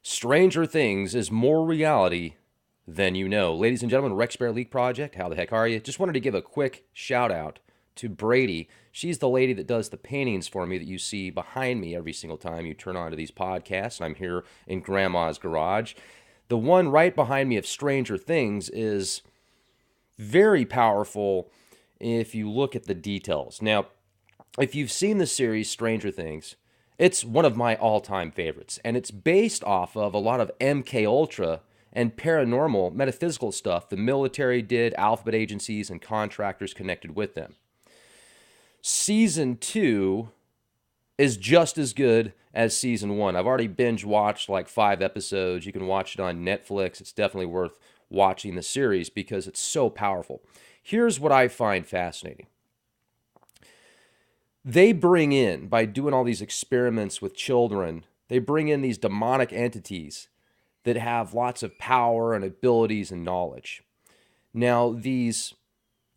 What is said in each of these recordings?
Stranger Things is more reality than you know. Ladies and gentlemen, Rex Bear League Project, how the heck are you? Just wanted to give a quick shout out to Brady. She's the lady that does the paintings for me that you see behind me every single time you turn on to these podcasts. And I'm here in Grandma's garage. The one right behind me of Stranger Things is very powerful if you look at the details. Now, if you've seen the series Stranger Things, it's one of my all-time favorites, and it's based off of a lot of MK Ultra and paranormal metaphysical stuff the military did, alphabet agencies, and contractors connected with them. Season 2 is just as good as season 1. I've already binge watched like 5 episodes. You can watch it on Netflix. It's definitely worth watching the series because it's so powerful. Here's what I find fascinating. They bring in, by doing all these experiments with children, they bring in these demonic entities that have lots of power and abilities and knowledge. Now, these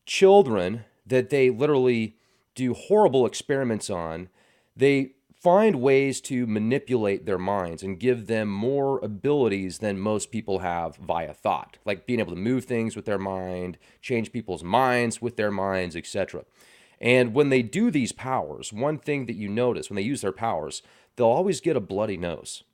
children that they literally do horrible experiments on, they find ways to manipulate their minds and give them more abilities than most people have via thought, like being able to move things with their mind, change people's minds with their minds, etc. And when they do these powers, one thing that you notice when they use their powers, they'll always get a bloody nose.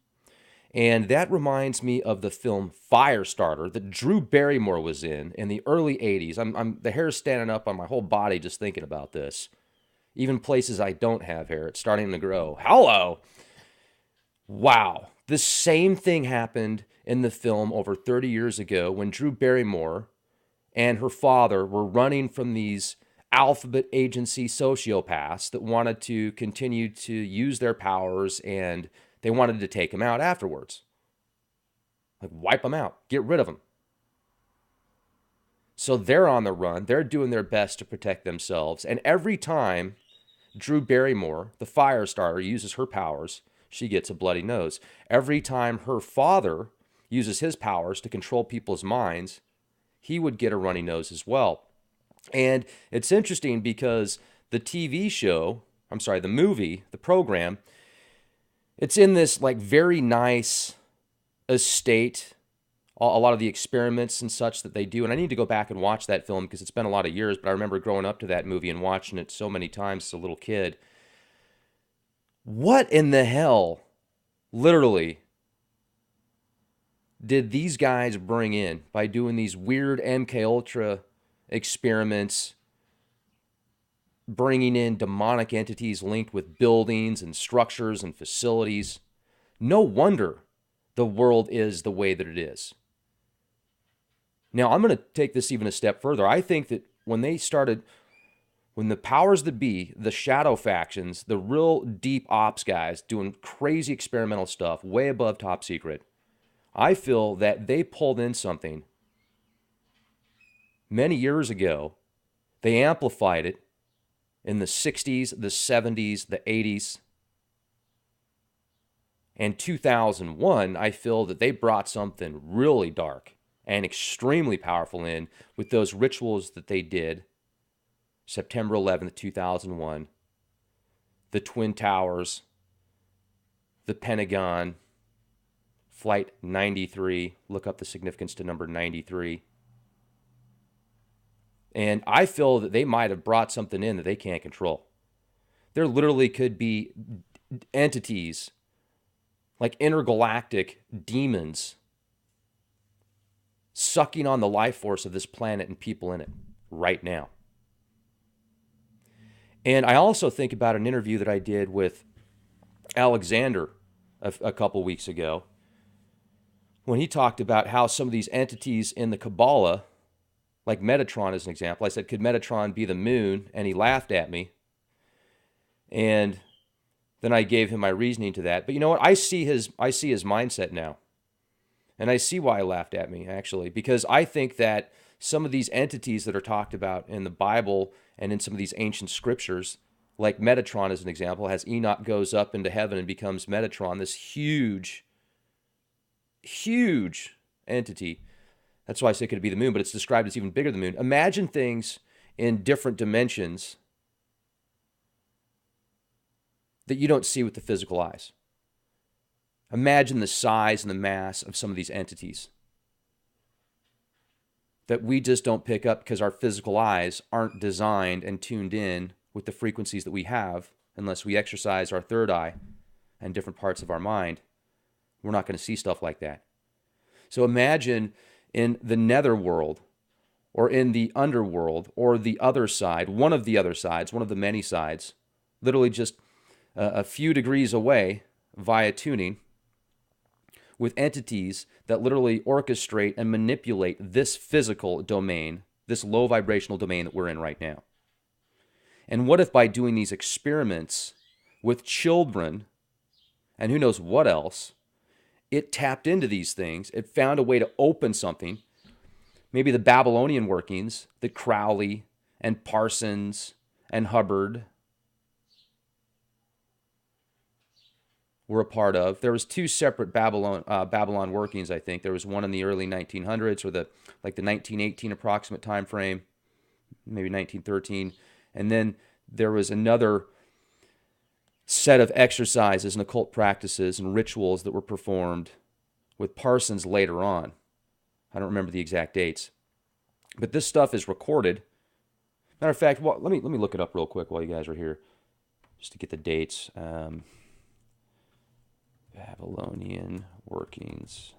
And that reminds me of the film Firestarter that Drew Barrymore was in the early 80s. The hair's standing up on my whole body just thinking about this. Even places I don't have hair, it's starting to grow. Hello! Wow. The same thing happened in the film over 30 years ago when Drew Barrymore and her father were running from these alphabet agency sociopaths that wanted to continue to use their powers, and they wanted to take them out afterwards. Like, wipe them out. Get rid of them. So they're on the run. They're doing their best to protect themselves. And every time Drew Barrymore, the Firestarter, uses her powers, she gets a bloody nose. Every time her father uses his powers to control people's minds, he would get a runny nose as well. And it's interesting because the movie, the program, it's in this like very nice estate, a lot of the experiments and such that they do. And I need to go back and watch that film because it's been a lot of years, but I remember growing up to that movie and watching it so many times as a little kid. What in the hell, literally, did these guys bring in by doing these weird MK Ultra experiments, bringing in demonic entities linked with buildings and structures and facilities? No wonder the world is the way that it is. Now, I'm going to take this even a step further. I think that when the powers that be, the shadow factions, the real deep ops guys doing crazy experimental stuff way above top secret, I feel that they pulled in something many years ago. They amplified it in the 60s, the 70s, the 80s. And 2001, I feel that they brought something really dark and extremely powerful in with those rituals that they did. September 11th, 2001, the Twin Towers, the Pentagon, Flight 93, look up the significance to number 93. And I feel that they might have brought something in that they can't control. There literally could be entities like intergalactic demons sucking on the life force of this planet and people in it right now. And I also think about an interview that I did with Alexander a couple weeks ago when he talked about how some of these entities in the Kabbalah, like Metatron as an example, I said, could Metatron be the moon? And he laughed at me. And then I gave him my reasoning to that. But you know what? I see his mindset now. And I see why he laughed at me, actually, because I think that some of these entities that are talked about in the Bible and in some of these ancient scriptures, like Metatron as an example, as Enoch goes up into heaven and becomes Metatron, this huge, huge entity. That's why I say it could be the moon, but it's described as even bigger than the moon. Imagine things in different dimensions that you don't see with the physical eyes. Imagine the size and the mass of some of these entities that we just don't pick up because our physical eyes aren't designed and tuned in with the frequencies that we have unless we exercise our third eye and different parts of our mind. We're not going to see stuff like that. So imagine in the netherworld or in the underworld or the other side, one of the other sides, one of the many sides, literally just a few degrees away via tuning, with entities that literally orchestrate and manipulate this physical domain, this low vibrational domain that we're in right now. And what if by doing these experiments with children, and who knows what else, it tapped into these things, it found a way to open something, maybe the Babylonian workings that Crowley and Parsons and Hubbard were a part of. There was two separate Babylon workings, I think. There was one in the early 1900s, or the 1918 approximate time frame, maybe 1913. And then there was another set of exercises and occult practices and rituals that were performed with Parsons later on. I don't remember the exact dates. But this stuff is recorded. Matter of fact, let me look it up real quick while you guys are here, just to get the dates. Babylonian workings.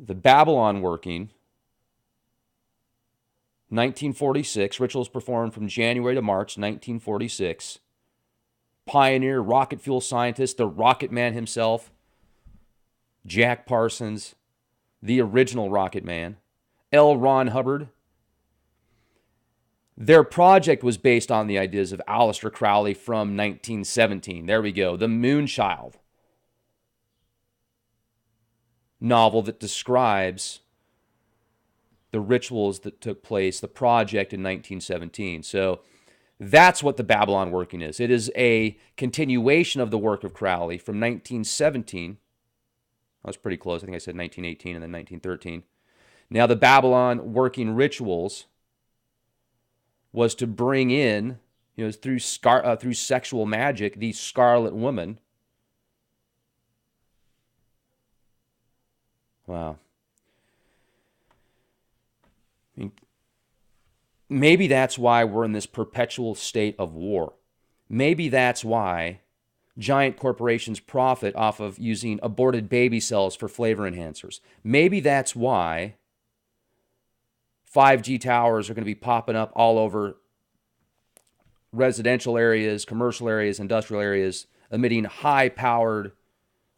The Babylon working, 1946. Rituals performed from January to March 1946. Pioneer rocket fuel scientist, the rocket man himself, Jack Parsons, the original rocket man, L. Ron Hubbard. Their project was based on the ideas of Aleister Crowley from 1917. There we go. The Moonchild novel that describes the rituals that took place, the project in 1917. So that's what the Babylon working is. It is a continuation of the work of Crowley from 1917. I was pretty close. I think I said 1918 and then 1913. Now the Babylon working rituals was to bring in, through sexual magic, the Scarlet Woman. Wow. I mean, maybe that's why we're in this perpetual state of war. Maybe that's why giant corporations profit off of using aborted baby cells for flavor enhancers. Maybe that's why 5G towers are going to be popping up all over residential areas, commercial areas, industrial areas, emitting high-powered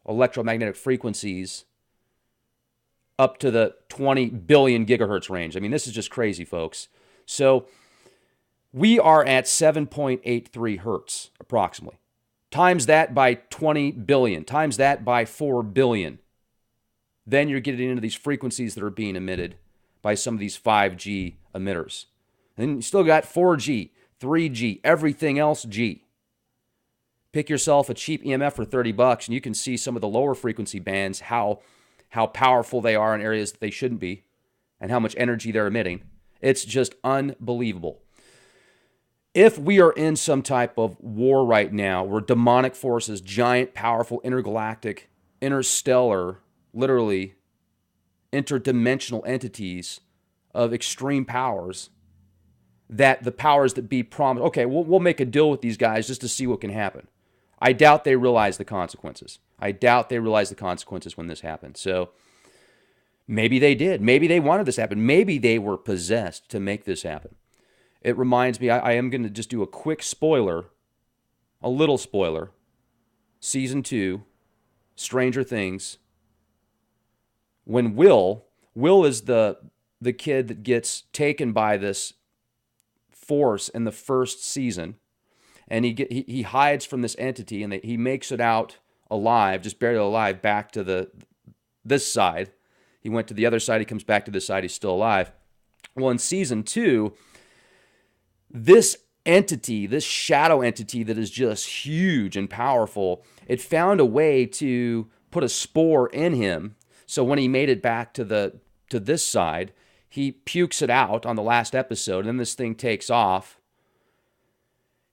electromagnetic frequencies up to the 20 billion gigahertz range. I mean, this is just crazy, folks. So we are at 7.83 hertz, approximately. Times that by 20 billion, times that by 4 billion. Then you're getting into these frequencies that are being emitted by some of these 5G emitters. And you still got 4G, 3G, everything else G. Pick yourself a cheap EMF for $30 and you can see some of the lower frequency bands, how powerful they are in areas that they shouldn't be and how much energy they're emitting. It's just unbelievable. If we are in some type of war right now where demonic forces, giant, powerful, intergalactic, interstellar, literally interdimensional entities of extreme powers, that the powers that be promise, okay, we'll make a deal with these guys just to see what can happen. I doubt they realize the consequences. I doubt they realize the consequences when this happened. So maybe they did. Maybe they wanted this to happen. Maybe they were possessed to make this happen. It reminds me, I am going to just do a quick spoiler, a little spoiler. Season 2, Stranger Things. When Will is the kid that gets taken by this force in the first season, and he hides from this entity, and he makes it out alive, just barely alive, back to this side. He went to the other side, he comes back to this side, he's still alive. Well, in season 2, this entity, this shadow entity that is just huge and powerful, it found a way to put a spore in him. So when he made it back to this side, he pukes it out on the last episode, and then this thing takes off.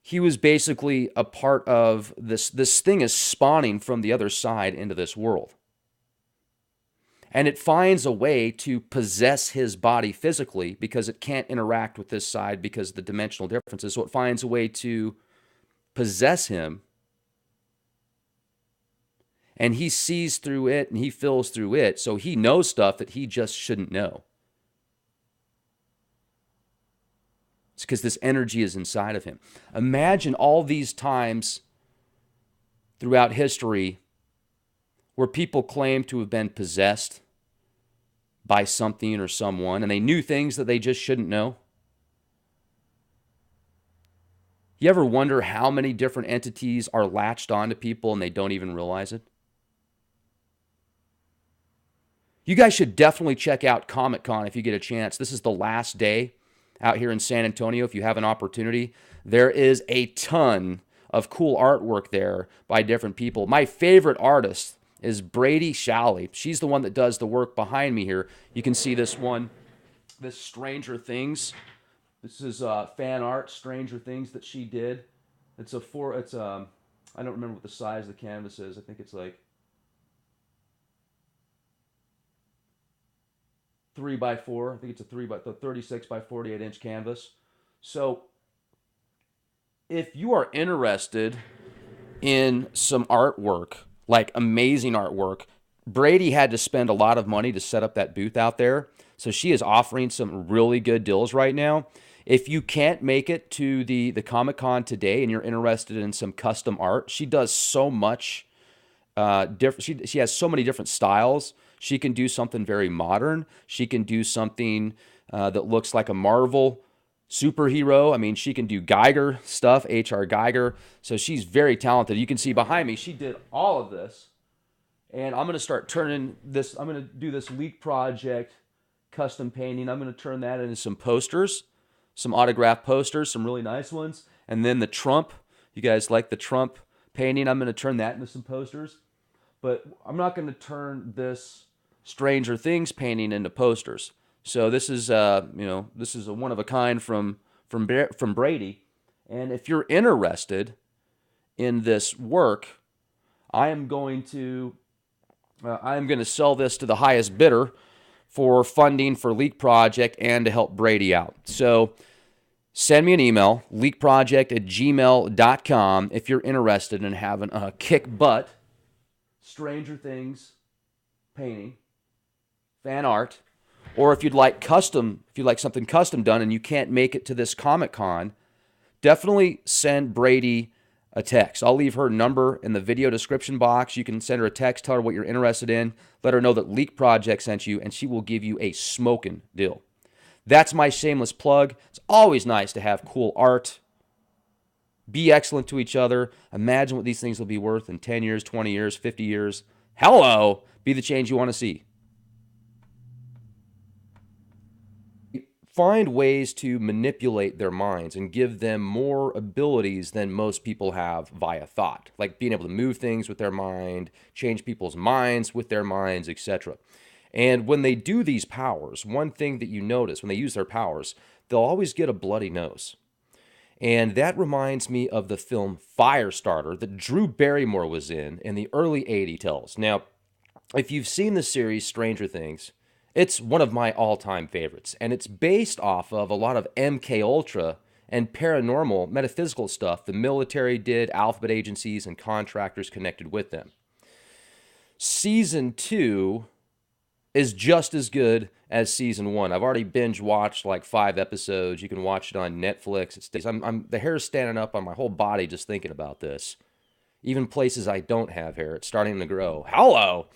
he was basically a part of this thing is spawning from the other side into this world. And it finds a way to possess his body physically because it can't interact with this side because of the dimensional differences. So it finds a way to possess him, and he sees through it and he feels through it. So he knows stuff that he just shouldn't know. It's because this energy is inside of him. Imagine all these times throughout history where people claim to have been possessed by something or someone, and they knew things that they just shouldn't know. You ever wonder how many different entities are latched onto people and they don't even realize it? You guys should definitely check out Comic Con if you get a chance. This is the last day out here in San Antonio if you have an opportunity. There is a ton of cool artwork there by different people. My favorite artist is Brady Shally. She's the one that does the work behind me here. You can see this one, this Stranger Things. This is fan art, Stranger Things that she did. I don't remember what the size of the canvas is. I think it's like 3x4. I think it's a 36 by 48 inch canvas. So if you are interested in some artwork, like amazing artwork, Brady had to spend a lot of money to set up that booth out there. So she is offering some really good deals right now. If you can't make it to the Comic-Con today and you're interested in some custom art, she does so much different. She has so many different styles. She can do something very modern. She can do something that looks like a Marvel superhero. I mean, she can do Geiger stuff, H.R. Geiger. So she's very talented. You can see behind me, she did all of this. And I'm going to start turning this, I'm going to do this Leak Project custom painting. I'm going to turn that into some posters, some autographed posters, some really nice ones. And then the Trump, you guys like the Trump painting? I'm going to turn that into some posters. But I'm not going to turn this Stranger Things painting into posters. So this is, this is a one of a kind from Brady. And if you're interested in this work, I am going to sell this to the highest bidder for funding for Leak Project and to help Brady out. So send me an email, leakproject@gmail.com, if you're interested in having a kick butt Stranger Things painting, fan art, or if you'd like something custom done and you can't make it to this Comic-Con, definitely send Brady a text. I'll leave her number in the video description box. You can send her a text, tell her what you're interested in, let her know that Leak Project sent you, and she will give you a smoking deal. That's my shameless plug. It's always nice to have cool art. Be excellent to each other. Imagine what these things will be worth in 10 years, 20 years, 50 years. Hello! Be the change you want to see. Find ways to manipulate their minds and give them more abilities than most people have via thought, like being able to move things with their mind, change people's minds with their minds, etc. And when they do these powers, one thing that you notice when they use their powers, they'll always get a bloody nose. And that reminds me of the film Firestarter that Drew Barrymore was in the early 80s. Now, if you've seen the series Stranger Things, it's one of my all-time favorites, and it's based off of a lot of MK Ultra and paranormal metaphysical stuff the military did, alphabet agencies, and contractors connected with them. Season 2 is just as good as Season 1. I've already binge-watched like 5 episodes. You can watch it on Netflix. The hair's standing up on my whole body just thinking about this. Even places I don't have hair, it's starting to grow. Hello!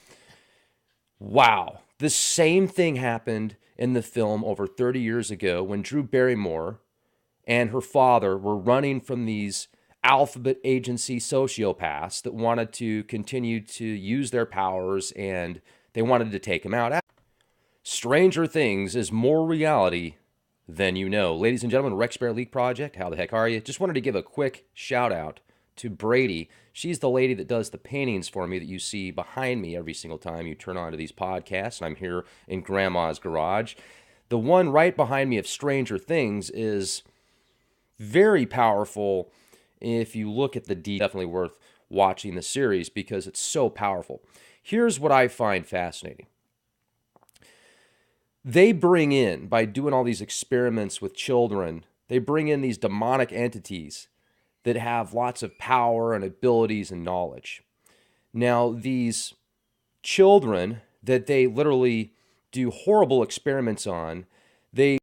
Wow. The same thing happened in the film over 30 years ago when Drew Barrymore and her father were running from these alphabet agency sociopaths that wanted to continue to use their powers, and they wanted to take him out. Stranger Things is more reality than you know. Ladies and gentlemen, Rex Bear Leak Project, how the heck are you? Just wanted to give a quick shout out to Brady. She's the lady that does the paintings for me that you see behind me every single time you turn on to these podcasts, and I'm here in Grandma's garage. The one right behind me of Stranger Things is very powerful If you look at the definitely worth watching the series because it's so powerful. Here's what I find fascinating. They bring in, by doing all these experiments with children, they bring in these demonic entities that have lots of power and abilities and knowledge. Now, these children that they literally do horrible experiments on, they